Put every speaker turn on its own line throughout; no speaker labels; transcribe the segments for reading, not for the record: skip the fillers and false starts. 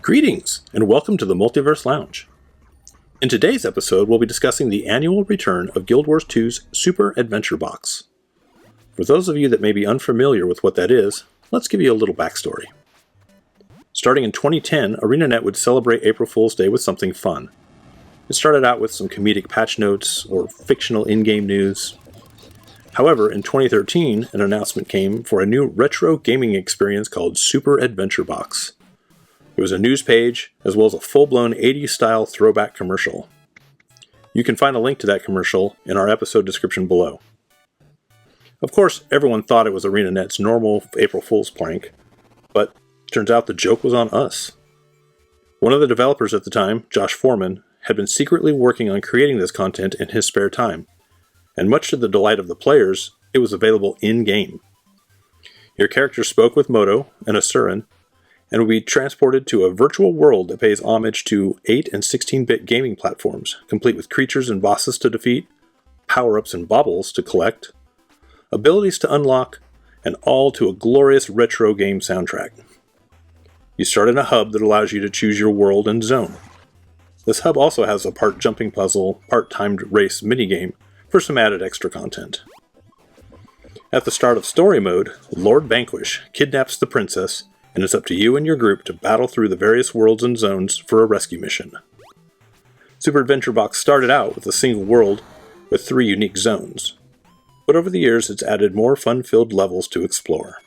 Greetings, and welcome to the Multiverse Lounge. In today's episode, we'll be discussing the annual return of Guild Wars 2's Super Adventure Box. For those of you that may be unfamiliar with what that is, let's give you a little backstory. Starting in 2010, ArenaNet would celebrate April Fool's Day with something fun. It started out with some comedic patch notes or fictional in-game news. However, in 2013, an announcement came for a new retro gaming experience called Super Adventure Box. It was a news page, as well as a full-blown 80s-style throwback commercial. You can find a link to that commercial in our episode description below. Of course, everyone thought it was ArenaNet's normal April Fool's prank, but turns out the joke was on us. One of the developers at the time, Josh Foreman, had been secretly working on creating this content in his spare time, and much to the delight of the players, it was available in-game. Your character spoke with Moto and Asuran, and will be transported to a virtual world that pays homage to 8 and 16-bit gaming platforms, complete with creatures and bosses to defeat, power-ups and baubles to collect, abilities to unlock, and all to a glorious retro game soundtrack. You start in a hub that allows you to choose your world and zone. This hub also has a part jumping puzzle, part timed race minigame for some added extra content. At the start of story mode, Lord Vanquish kidnaps the princess, and it's up to you and your group to battle through the various worlds and zones for a rescue mission. Super Adventure Box started out with a single world with 3 unique zones, but over the years it's added more fun-filled levels to explore.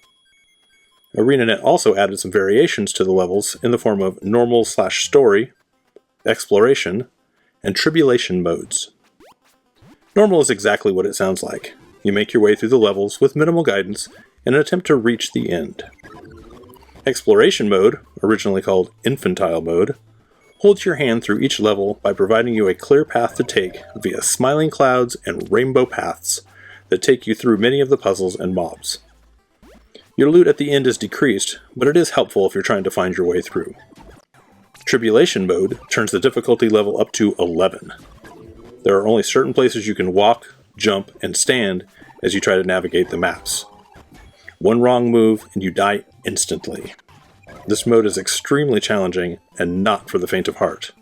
ArenaNet also added some variations to the levels in the form of normal/story, exploration, and tribulation modes. Normal is exactly what it sounds like. You make your way through the levels with minimal guidance in an attempt to reach the end. Exploration mode, originally called Infantile mode, holds your hand through each level by providing you a clear path to take via smiling clouds and rainbow paths that take you through many of the puzzles and mobs. Your loot at the end is decreased, but it is helpful if you're trying to find your way through. Tribulation mode turns the difficulty level up to 11. There are only certain places you can walk, jump, and stand as you try to navigate the maps. One wrong move and you die instantly. This mode is extremely challenging and not for the faint of heart,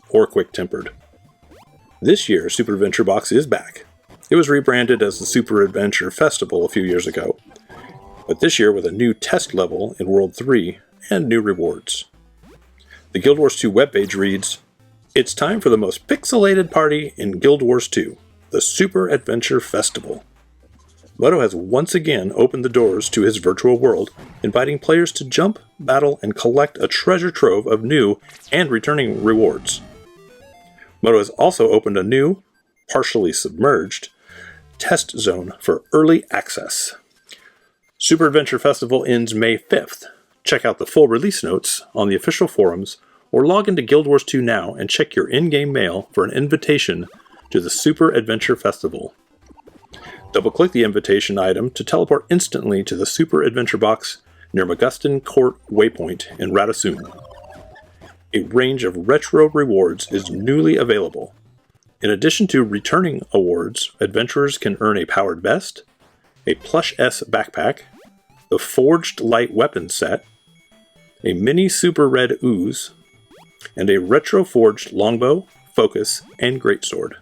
or quick-tempered. This year, Super Adventure Box is back. It was rebranded as the Super Adventure Festival a few years ago, but this year with a new test level in World 3 and new rewards. The Guild Wars 2 webpage reads, "It's time for the most pixelated party in Guild Wars 2, the Super Adventure Festival." Moto has once again opened the doors to his virtual world, inviting players to jump, battle, and collect a treasure trove of new and returning rewards. Moto has also opened a new, partially submerged, test zone for early access. Super Adventure Festival ends May 5th. Check out the full release notes on the official forums, or log into Guild Wars 2 now and check your in-game mail for an invitation to the Super Adventure Festival. Double-click the invitation item to teleport instantly to the Super Adventure Box near Magustin Court Waypoint in Radassoum. A range of retro rewards is newly available. In addition to returning awards, adventurers can earn a powered vest, a plush S backpack, the Forged Light Weapons set, a mini Super Red Ooze, and a retro-forged longbow, focus, and greatsword.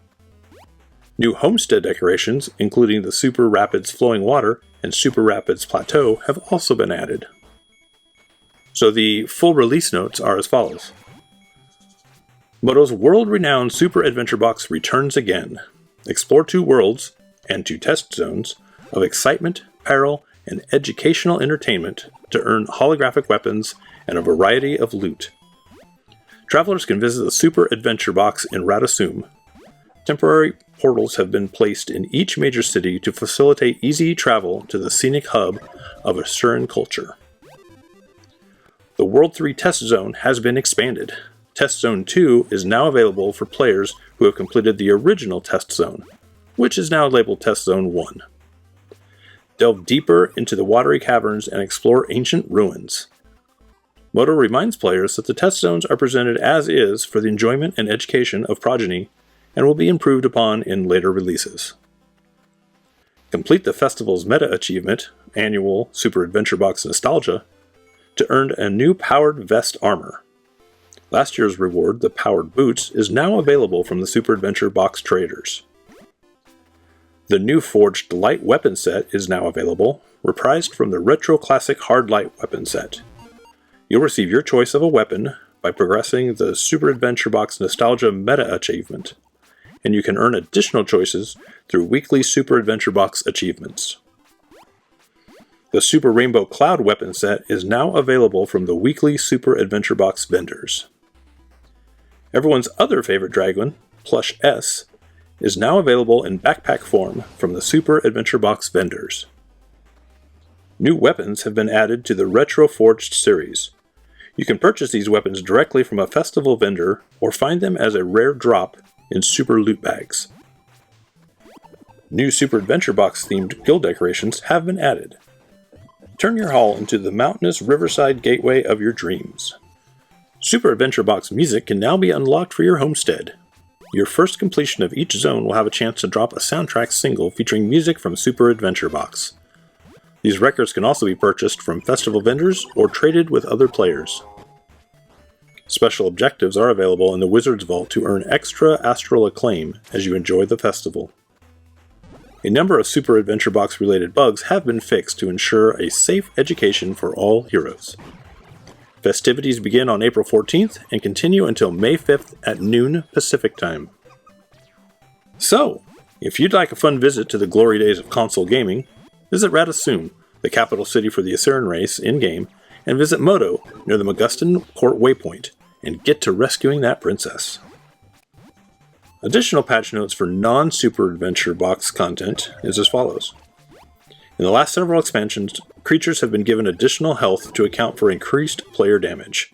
New homestead decorations, including the Super Rapids Flowing Water and Super Rapids Plateau, have also been added. So the full release notes are as follows. Moto's world-renowned Super Adventure Box returns again. Explore 2 worlds, and 2 test zones, of excitement, peril, and educational entertainment to earn holographic weapons and a variety of loot. Travelers can visit the Super Adventure Box in Radassoum. Temporary portals have been placed in each major city to facilitate easy travel to the scenic hub of Asuran culture. The World 3 Test Zone has been expanded. Test Zone 2 is now available for players who have completed the original Test Zone, which is now labeled Test Zone 1. Delve deeper into the watery caverns and explore ancient ruins. Moto reminds players that the test zones are presented as is for the enjoyment and education of progeny and will be improved upon in later releases. Complete the festival's meta achievement, Annual Super Adventure Box Nostalgia, to earn a new powered vest armor. Last year's reward, the Powered Boots, is now available from the Super Adventure Box traders. The new Forged Light Weapon Set is now available, reprised from the Retro Classic Hard Light Weapon Set. You'll receive your choice of a weapon by progressing the Super Adventure Box Nostalgia Meta Achievement, and you can earn additional choices through weekly Super Adventure Box achievements. The Super Rainbow Cloud Weapon Set is now available from the weekly Super Adventure Box vendors. Everyone's other favorite dragon, Plush S, is now available in backpack form from the Super Adventure Box vendors. New weapons have been added to the Retro Forged series. You can purchase these weapons directly from a festival vendor or find them as a rare drop in Super Loot Bags. New Super Adventure Box themed guild decorations have been added. Turn your hall into the mountainous riverside gateway of your dreams. Super Adventure Box music can now be unlocked for your homestead. Your first completion of each zone will have a chance to drop a soundtrack single featuring music from Super Adventure Box. These records can also be purchased from festival vendors or traded with other players. Special objectives are available in the Wizard's Vault to earn extra astral acclaim as you enjoy the festival. A number of Super Adventure Box related bugs have been fixed to ensure a safe education for all heroes. Festivities begin on April 14th and continue until May 5th at noon Pacific Time. So, if you'd like a fun visit to the glory days of console gaming, visit Radasum, the capital city for the Asuran race in-game, and visit Moto near the Magustan Court Waypoint, and get to rescuing that princess. Additional patch notes for non-Super Adventure Box content is as follows. In the last several expansions, creatures have been given additional health to account for increased player damage.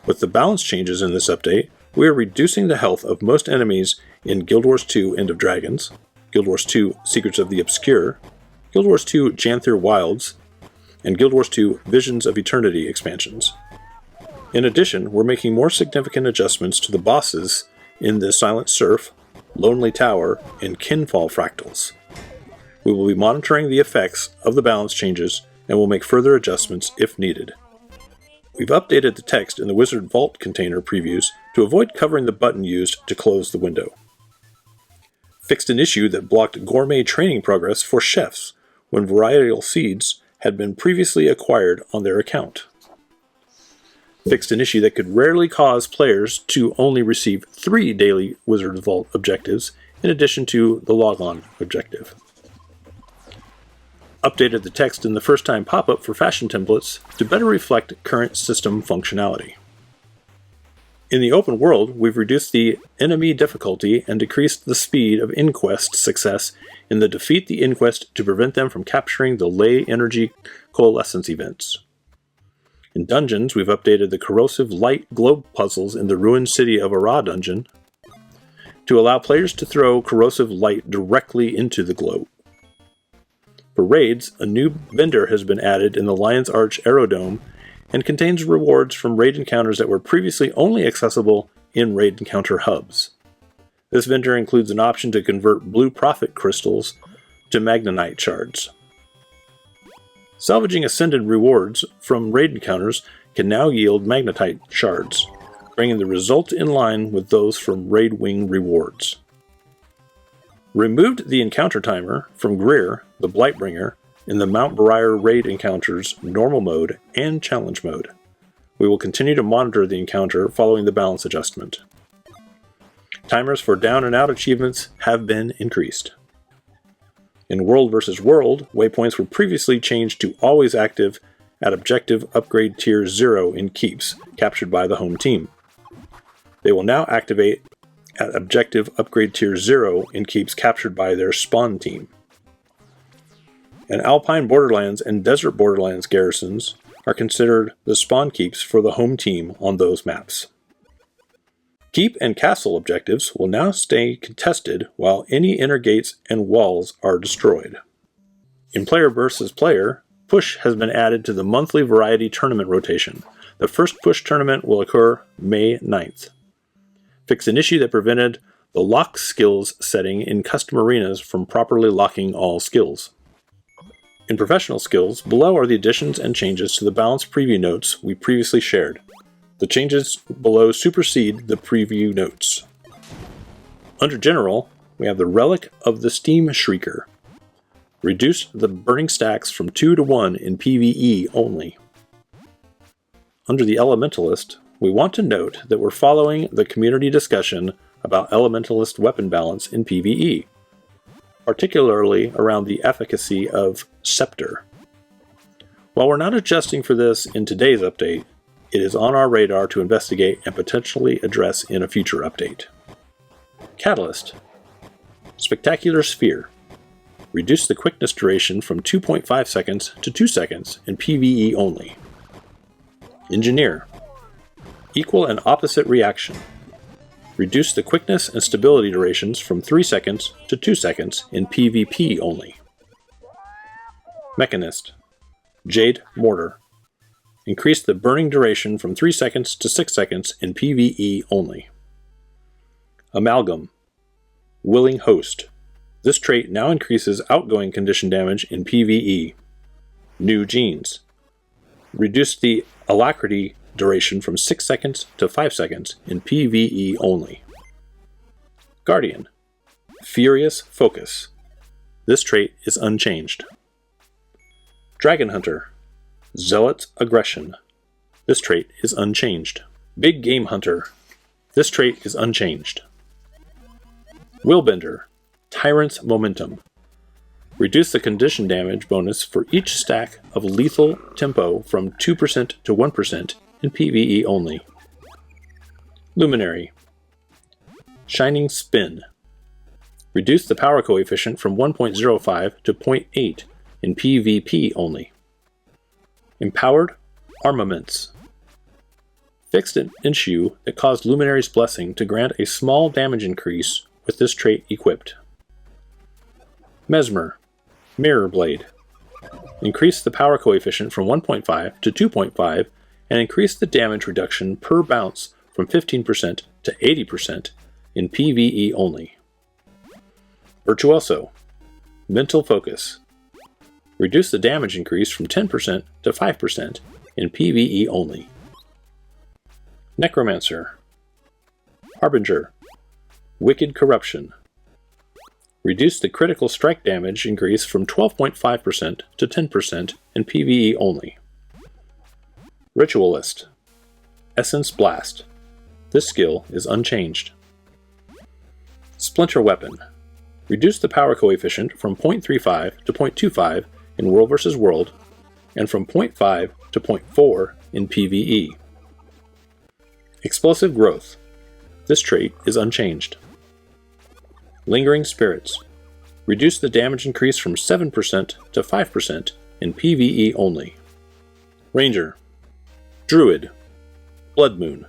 With the balance changes in this update, we are reducing the health of most enemies in Guild Wars 2 End of Dragons, Guild Wars 2 Secrets of the Obscure, Guild Wars 2 Janther Wilds, and Guild Wars 2 Visions of Eternity expansions. In addition, we're making more significant adjustments to the bosses in the Silent Surf, Lonely Tower, and Kinfall fractals. We will be monitoring the effects of the balance changes and will make further adjustments if needed. We've updated the text in the Wizard Vault container previews to avoid covering the button used to close the window. Fixed an issue that blocked gourmet training progress for chefs when varietal seeds had been previously acquired on their account. Fixed an issue that could rarely cause players to only receive 3 daily Wizard Vault objectives in addition to the log-on objective. Updated the text in the first-time pop-up for fashion templates to better reflect current system functionality. In the open world, we've reduced the enemy difficulty and decreased the speed of Inquest success in the Defeat the Inquest to prevent them from capturing the Ley Energy Coalescence events. In dungeons, we've updated the corrosive light globe puzzles in the ruined city of Ara dungeon to allow players to throw corrosive light directly into the globe. For raids, a new vendor has been added in the Lion's Arch Aerodome and contains rewards from raid encounters that were previously only accessible in raid encounter hubs. This vendor includes an option to convert blue prophet crystals to magnetite shards. Salvaging Ascended rewards from raid encounters can now yield magnetite shards, bringing the result in line with those from Raid Wing rewards. Removed the encounter timer from Greer, the Blightbringer, in the Mount Briar raid encounters normal mode and challenge mode. We will continue to monitor the encounter following the balance adjustment. Timers for down and out achievements have been increased. In World vs. World, waypoints were previously changed to always active at Objective Upgrade Tier 0 in keeps captured by the home team. They will now activate at Objective Upgrade Tier 0 in keeps captured by their spawn team. And Alpine Borderlands and Desert Borderlands garrisons are considered the spawn keeps for the home team on those maps. Keep and castle objectives will now stay contested while any inner gates and walls are destroyed. In Player vs. Player, Push has been added to the monthly variety tournament rotation. The first Push tournament will occur May 9th. Fix an issue that prevented the lock skills setting in custom arenas from properly locking all skills. In professional skills, below are the additions and changes to the balance preview notes we previously shared. The changes below supersede the preview notes. Under General, we have the Relic of the Steam Shrieker. Reduced the burning stacks from 2 to 1 in PvE only. Under the Elementalist, we want to note that we're following the community discussion about Elementalist weapon balance in PvE, particularly around the efficacy of Scepter. While we're not adjusting for this in today's update, it is on our radar to investigate and potentially address in a future update. Catalyst. Spectacular Sphere. Reduce the quickness duration from 2.5 seconds to 2 seconds in PvE only. Engineer. Equal and opposite reaction. Reduce the quickness and stability durations from 3 seconds to 2 seconds in PvP only. Mechanist. Jade Mortar. Increase the burning duration from 3 seconds to 6 seconds in PvE only. Amalgam. Willing Host. This trait now increases outgoing condition damage in PvE. New Genes. Reduce the alacrity duration from 6 seconds to 5 seconds in PvE only. Guardian. Furious Focus. This trait is unchanged. Dragon Hunter. Zealot's Aggression. This trait is unchanged. Big Game Hunter. This trait is unchanged. Willbender. Tyrant's Momentum. Reduce the condition damage bonus for each stack of lethal tempo from 2% to 1% in PvE only. Luminary. Shining Spin. Reduce the power coefficient from 1.05 to 0.8 in PvP only. Empowered Armaments. Fixed an issue that caused Luminary's Blessing to grant a small damage increase with this trait equipped. Mesmer. Mirror Blade. Increase the power coefficient from 1.5 to 2.5 and increase the damage reduction per bounce from 15% to 80% in PvE only. Virtuoso. Mental Focus. Reduce the damage increase from 10% to 5% in PvE only. Necromancer. Harbinger. Wicked Corruption. Reduce the critical strike damage increase from 12.5% to 10% in PvE only. Ritualist. Essence Blast. This skill is unchanged. Splinter Weapon. Reduce the power coefficient from 0.35 to 0.25 in World vs. World, and from 0.5 to 0.4 in PvE. Explosive Growth. This trait is unchanged. Lingering Spirits. Reduce the damage increase from 7% to 5% in PvE only. Ranger. Druid. Blood Moon.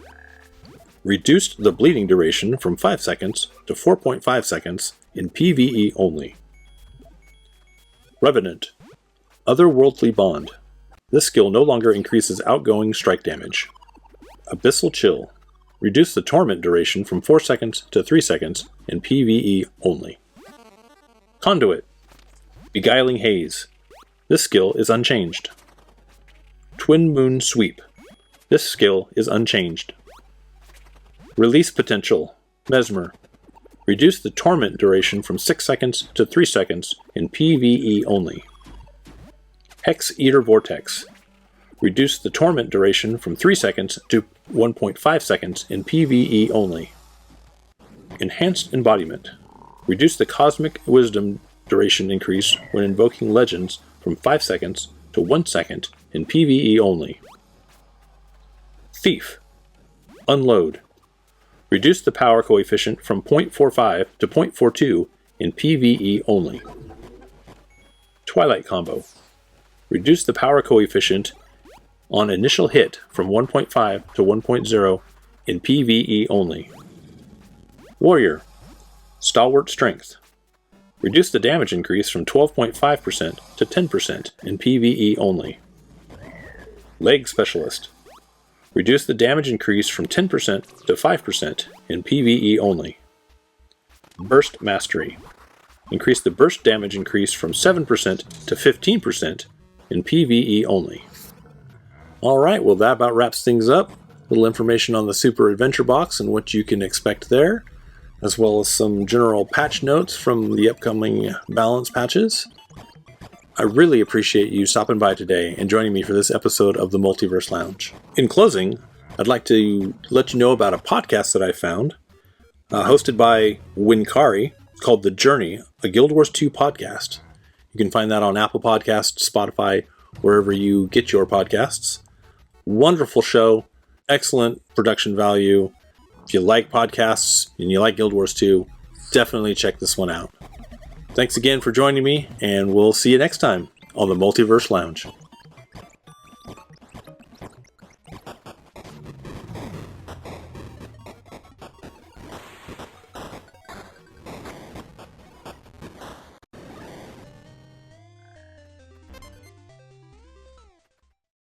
Reduced the bleeding duration from 5 seconds to 4.5 seconds in PvE only. Revenant. Otherworldly Bond. This skill no longer increases outgoing strike damage. Abyssal Chill. Reduce the torment duration from 4 seconds to 3 seconds in PvE only. Conduit. Beguiling Haze. This skill is unchanged. Twin Moon Sweep. This skill is unchanged. Release Potential. Mesmer. Reduce the torment duration from 6 seconds to 3 seconds in PvE only. Hex Eater Vortex. Reduce the torment duration from 3 seconds to 1.5 seconds in PvE only. Enhanced Embodiment. Reduce the Cosmic Wisdom duration increase when invoking legends from 5 seconds to 1 second in PvE only. Thief. Unload. Reduce the power coefficient from 0.45 to 0.42 in PvE only. Twilight Combo. Reduce the power coefficient on initial hit from 1.5 to 1.0 in PvE only. Warrior. Stalwart Strength. Reduce the damage increase from 12.5% to 10% in PvE only. Leg Specialist. Reduce the damage increase from 10% to 5% in PvE only. Burst Mastery. Increase the burst damage increase from 7% to 15% in PvE only. Alright, well that about wraps things up. little information on the Super Adventure Box and what you can expect there, as well as some general patch notes from the upcoming balance patches. I really appreciate you stopping by today and joining me for this episode of the Multiverse Lounge. In closing, I'd like to let you know about a podcast that I found, hosted by Winkari, called The Journey, a Guild Wars 2 podcast. You can find that on Apple Podcasts, Spotify, wherever you get your podcasts. Wonderful show, excellent production value. If you like podcasts and you like Guild Wars 2, definitely check this one out. Thanks again for joining me, and we'll see you next time on the Multiverse Lounge.